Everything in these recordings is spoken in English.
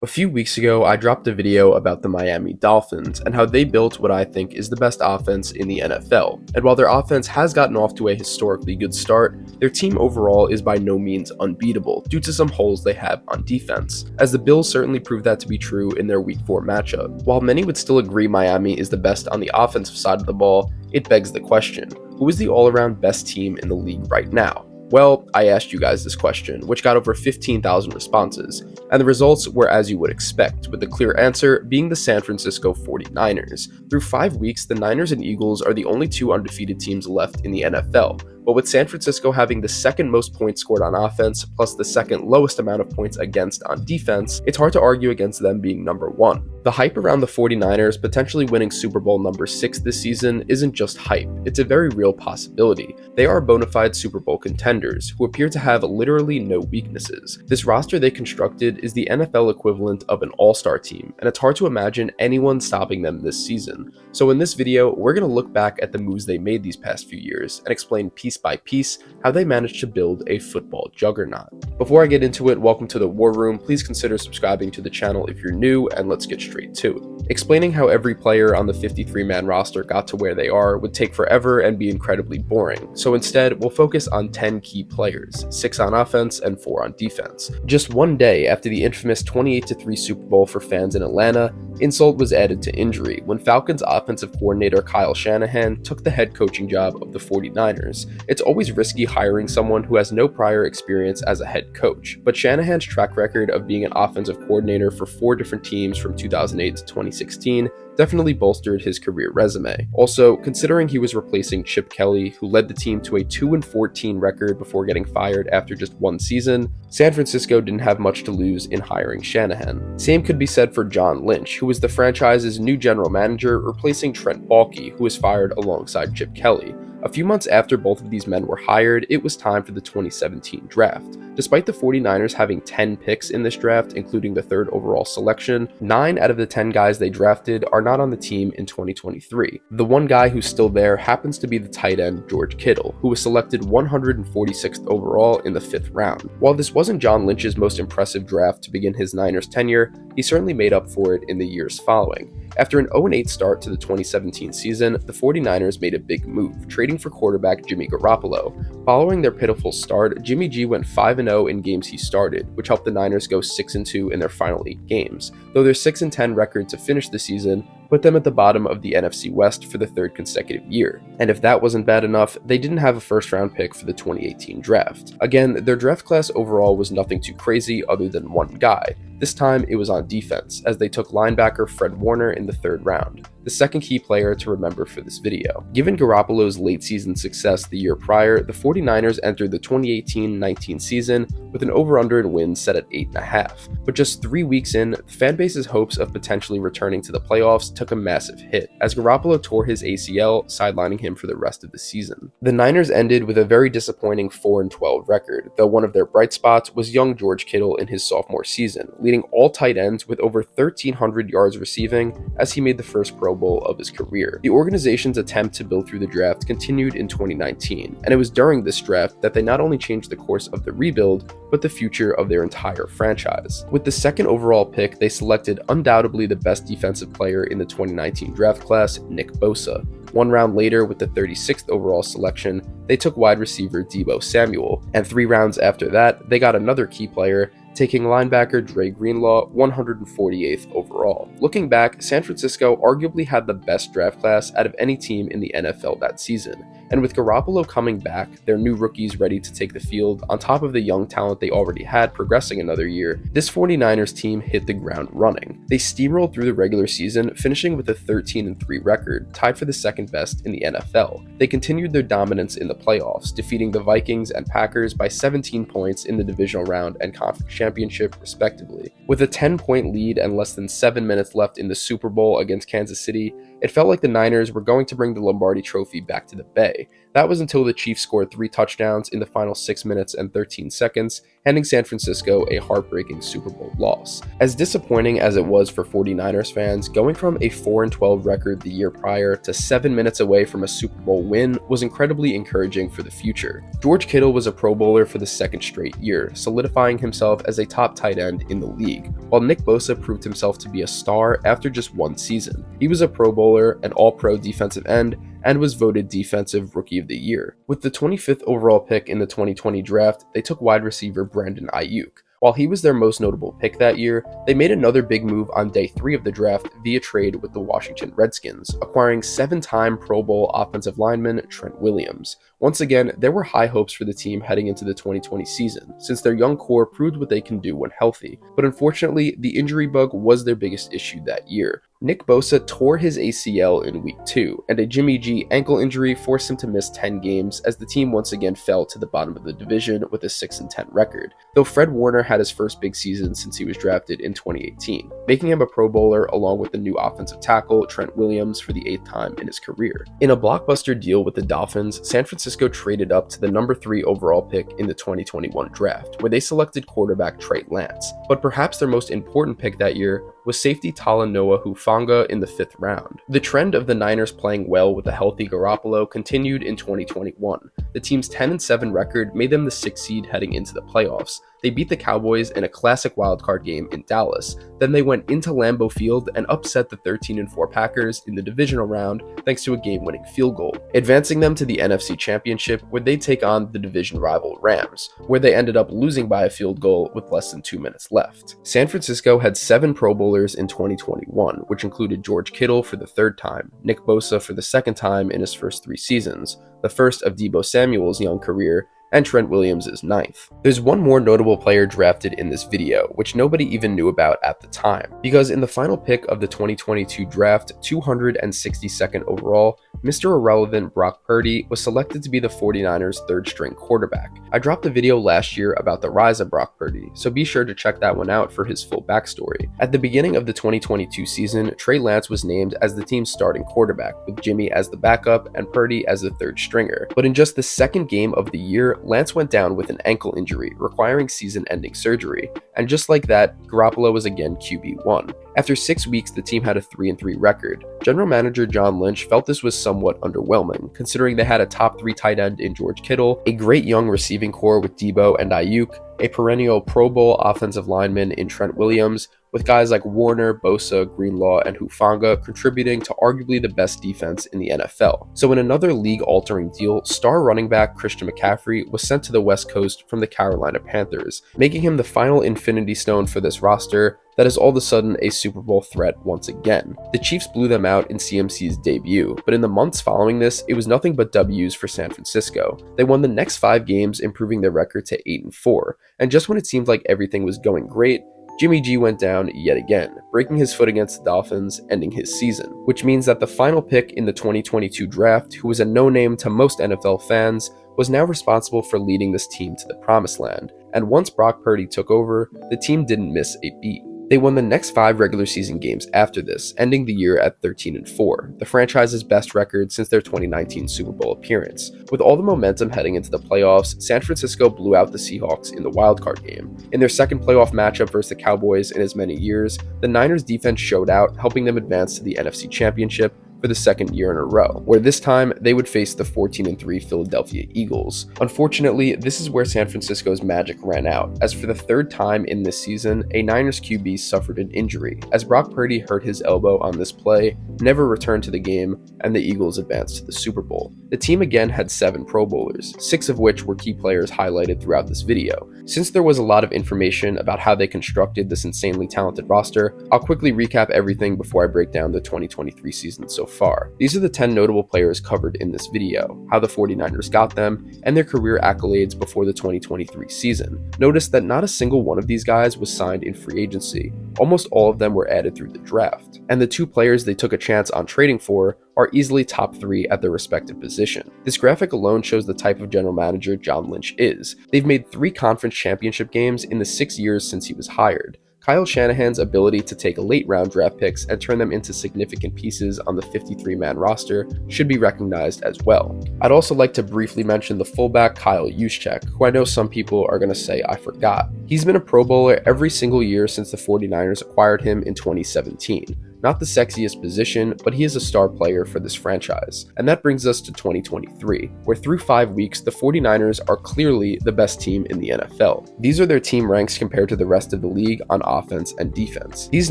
A few weeks ago, I dropped a video about the Miami Dolphins and how they built what I think is the best offense in the NFL. And while their offense has gotten off to a historically good start, their team overall is by no means unbeatable due to some holes they have on defense, as the Bills certainly proved that to be true in their Week 4 matchup. While many would still agree Miami is the best on the offensive side of the ball, it begs the question, who is the all-around best team in the league right now? Well, I asked you guys this question, which got over 15,000 responses, and the results were as you would expect, with the clear answer being the San Francisco 49ers. Through 5 weeks, the Niners and Eagles are the only two undefeated teams left in the NFL, but with San Francisco having the second most points scored on offense, plus the second lowest amount of points against on defense, it's hard to argue against them being number one. The hype around the 49ers potentially winning Super Bowl number 6 this season isn't just hype, it's a very real possibility. They are bona fide Super Bowl contenders, who appear to have literally no weaknesses. This roster they constructed is the NFL equivalent of an all-star team, and it's hard to imagine anyone stopping them this season. So in this video, we're going to look back at the moves they made these past few years, and explain piece by piece how they managed to build a football juggernaut. Before I get into it, welcome to the War Room. Please consider subscribing to the channel if you're new, and let's get straight to it. Explaining how every player on the 53-man roster got to where they are would take forever and be incredibly boring, so instead we'll focus on 10 key players, 6 on offense and 4 on defense. Just one day after the infamous 28-3 Super Bowl for fans in Atlanta, insult was added to injury when Falcons offensive coordinator Kyle Shanahan took the head coaching job of the 49ers. It's always risky hiring someone who has no prior experience as a head coach, but Shanahan's track record of being an offensive coordinator for 4 different teams from 2008 to 2016 definitely bolstered his career resume. Also, considering he was replacing Chip Kelly, who led the team to a 2-14 record before getting fired after just one season, San Francisco didn't have much to lose in hiring Shanahan. Same could be said for John Lynch, who was the franchise's new general manager, replacing Trent Baalke, who was fired alongside Chip Kelly. A few months after both of these men were hired, it was time for the 2017 draft. Despite the 49ers having 10 picks in this draft, including the 3rd overall selection, 9 out of the 10 guys they drafted are not on the team in 2023. The one guy who's still there happens to be the tight end George Kittle, who was selected 146th overall in the 5th round. While this wasn't John Lynch's most impressive draft to begin his Niners tenure, he certainly made up for it in the years following. After an 0-8 start to the 2017 season, the 49ers made a big move, trading for quarterback Jimmy Garoppolo. Following their pitiful start, Jimmy G went 5-0 in games he started, which helped the Niners go 6-2 in their final 8 games, though their 6-10 record to finish the season put them at the bottom of the NFC West for the 3rd consecutive year. And if that wasn't bad enough, they didn't have a first-round pick for the 2018 draft. Again, their draft class overall was nothing too crazy other than one guy. This time, it was on defense, as they took linebacker Fred Warner in the 3rd round, the second key player to remember for this video. Given Garoppolo's late-season success the year prior, the 49ers entered the 2018-19 season with an over-under in wins set at 8.5. But just 3 weeks in, the fanbase's hopes of potentially returning to the playoffs took a massive hit, as Garoppolo tore his ACL, sidelining him for the rest of the season. The Niners ended with a very disappointing 4-12 record, though one of their bright spots was young George Kittle in his sophomore season, leading all tight ends with over 1,300 yards receiving as he made the first Pro Bowl of his career. The organization's attempt to build through the draft continued in 2019, and it was during this draft that they not only changed the course of the rebuild, but the future of their entire franchise. With the 2nd overall pick, they selected undoubtedly the best defensive player in the 2019 draft class, Nick Bosa. 1 round later, with the 36th overall selection, they took wide receiver Deebo Samuel, and 3 rounds after that, they got another key player, taking linebacker Dre Greenlaw 148th overall. Looking back, San Francisco arguably had the best draft class out of any team in the NFL that season, and with Garoppolo coming back, their new rookies ready to take the field, on top of the young talent they already had progressing another year, this 49ers team hit the ground running. They steamrolled through the regular season, finishing with a 13-3 record, tied for the 2nd best in the NFL. They continued their dominance in the playoffs, defeating the Vikings and Packers by 17 points in the divisional round and conference championship, respectively. With a 10-point lead and less than 7 minutes left in the Super Bowl against Kansas City, it felt like the Niners were going to bring the Lombardi Trophy back to the Bay. That was until the Chiefs scored 3 touchdowns in the final 6 minutes and 13 seconds, handing San Francisco a heartbreaking Super Bowl loss. As disappointing as it was for 49ers fans, going from a 4-12 record the year prior to 7 minutes away from a Super Bowl win was incredibly encouraging for the future. George Kittle was a Pro Bowler for the second straight year, solidifying himself as a top tight end in the league, while Nick Bosa proved himself to be a star after just one season. He was a Pro Bowler, an All-Pro defensive end, and was voted Defensive Rookie of the Year. With the 25th overall pick in the 2020 draft, they took wide receiver Brandon Ayuk. While he was their most notable pick that year, they made another big move on day 3 of the draft via trade with the Washington Redskins, acquiring 7-time Pro Bowl offensive lineman Trent Williams. Once again, there were high hopes for the team heading into the 2020 season, since their young core proved what they can do when healthy, but unfortunately, the injury bug was their biggest issue that year. Nick Bosa tore his ACL in Week 2, and a Jimmy G ankle injury forced him to miss 10 games as the team once again fell to the bottom of the division with a 6-10 record, though Fred Warner had his first big season since he was drafted in 2018, making him a Pro Bowler along with the new offensive tackle Trent Williams for the 8th time in his career. In a blockbuster deal with the Dolphins, San Francisco traded up to the number 3 overall pick in the 2021 draft, where they selected quarterback Trey Lance, but perhaps their most important pick that year was safety Talanoa Hufanga in the 5th round. The trend of the Niners playing well with a healthy Garoppolo continued in 2021. The team's 10-7 record made them the 6th seed heading into the playoffs. They beat the Cowboys in a classic wildcard game in Dallas. Then they went into Lambeau Field and upset the 13-4 Packers in the divisional round thanks to a game-winning field goal, advancing them to the NFC Championship where they take on the division rival Rams, where they ended up losing by a field goal with less than 2 minutes left. San Francisco had 7 Pro Bowlers in 2021, which included George Kittle for the 3rd time, Nick Bosa for the 2nd time in his first 3 seasons, the first of Deebo Samuel's young career, and Trent Williams is 9th. There's one more notable player drafted in this video, which nobody even knew about at the time, because in the final pick of the 2022 draft, 262nd overall, Mr. Irrelevant Brock Purdy was selected to be the 49ers' 3rd-string quarterback. I dropped a video last year about the rise of Brock Purdy, so be sure to check that one out for his full backstory. At the beginning of the 2022 season, Trey Lance was named as the team's starting quarterback, with Jimmy as the backup and Purdy as the 3rd stringer. But in just the 2nd game of the year, Lance went down with an ankle injury, requiring season-ending surgery, and just like that, Garoppolo was again QB1. After 6 weeks, the team had a 3-3 record. General manager John Lynch felt this was somewhat underwhelming, considering they had a top 3 tight end in George Kittle, a great young receiving core with Deebo and Ayuk, a perennial Pro Bowl offensive lineman in Trent Williams, with guys like Warner, Bosa, Greenlaw, and Hufanga contributing to arguably the best defense in the NFL. So in another league-altering deal, star running back Christian McCaffrey was sent to the West Coast from the Carolina Panthers, making him the final infinity stone for this roster that is all of a sudden a Super Bowl threat once again. The Chiefs blew them out in CMC's debut, but in the months following this, it was nothing but W's for San Francisco. They won the next 5 games, improving their record to 8-4, and just when it seemed like everything was going great, Jimmy G went down yet again, breaking his foot against the Dolphins, ending his season, which means that the final pick in the 2022 draft, who was a no-name to most NFL fans, was now responsible for leading this team to the promised land, and once Brock Purdy took over, the team didn't miss a beat. They won the next 5 regular season games after this, ending the year at 13-4, the franchise's best record since their 2019 Super Bowl appearance. With all the momentum heading into the playoffs, San Francisco blew out the Seahawks in the wildcard game. In their second playoff matchup versus the Cowboys in as many years, the Niners' defense showed out, helping them advance to the NFC Championship for the 2nd year in a row, where this time they would face the 14-3 Philadelphia Eagles. Unfortunately, this is where San Francisco's magic ran out, as for the 3rd time in this season, a Niners QB suffered an injury, as Brock Purdy hurt his elbow on this play, never returned to the game, and the Eagles advanced to the Super Bowl. The team again had 7 Pro Bowlers, 6 of which were key players highlighted throughout this video. Since there was a lot of information about how they constructed this insanely talented roster, I'll quickly recap everything before I break down the 2023 season so far. These are the 10 notable players covered in this video, how the 49ers got them, and their career accolades before the 2023 season. Notice that not a single one of these guys was signed in free agency. Almost all of them were added through the draft, and the 2 players they took a chance on trading for are easily top 3 at their respective position. This graphic alone shows the type of general manager John Lynch is. They've made 3 conference championship games in the 6 years since he was hired. Kyle Shanahan's ability to take late round draft picks and turn them into significant pieces on the 53-man roster should be recognized as well. I'd also like to briefly mention the fullback Kyle Juszczyk, who I know some people are going to say I forgot. He's been a Pro Bowler every single year since the 49ers acquired him in 2017. Not the sexiest position, but he is a star player for this franchise. And that brings us to 2023, where through 5 weeks, the 49ers are clearly the best team in the NFL. These are their team ranks compared to the rest of the league on offense and defense. These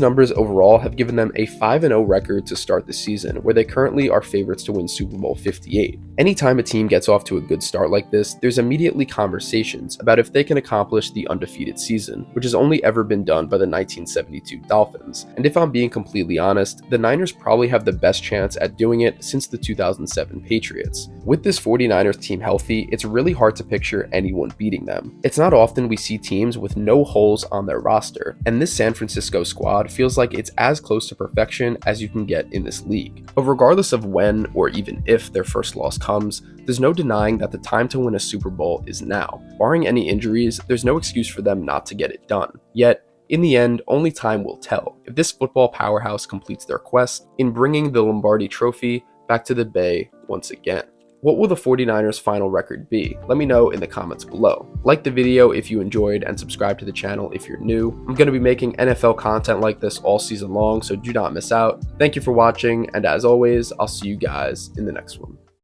numbers overall have given them a 5-0 record to start the season, where they currently are favorites to win Super Bowl 58. Anytime a team gets off to a good start like this, there's immediately conversations about if they can accomplish the undefeated season, which has only ever been done by the 1972 Dolphins. And if I'm being completely honest, the Niners probably have the best chance at doing it since the 2007 Patriots. With this 49ers team healthy, it's really hard to picture anyone beating them. It's not often we see teams with no holes on their roster, and this San Francisco squad feels like it's as close to perfection as you can get in this league. But regardless of when or even if their first loss comes, there's no denying that the time to win a Super Bowl is now. Barring any injuries, there's no excuse for them not to get it done. Yet, in the end, only time will tell if this football powerhouse completes their quest in bringing the Lombardi Trophy back to the Bay once again. What will the 49ers' final record be? Let me know in the comments below. Like the video if you enjoyed and subscribe to the channel if you're new. I'm going to be making NFL content like this all season long, so do not miss out. Thank you for watching, and as always, I'll see you guys in the next one.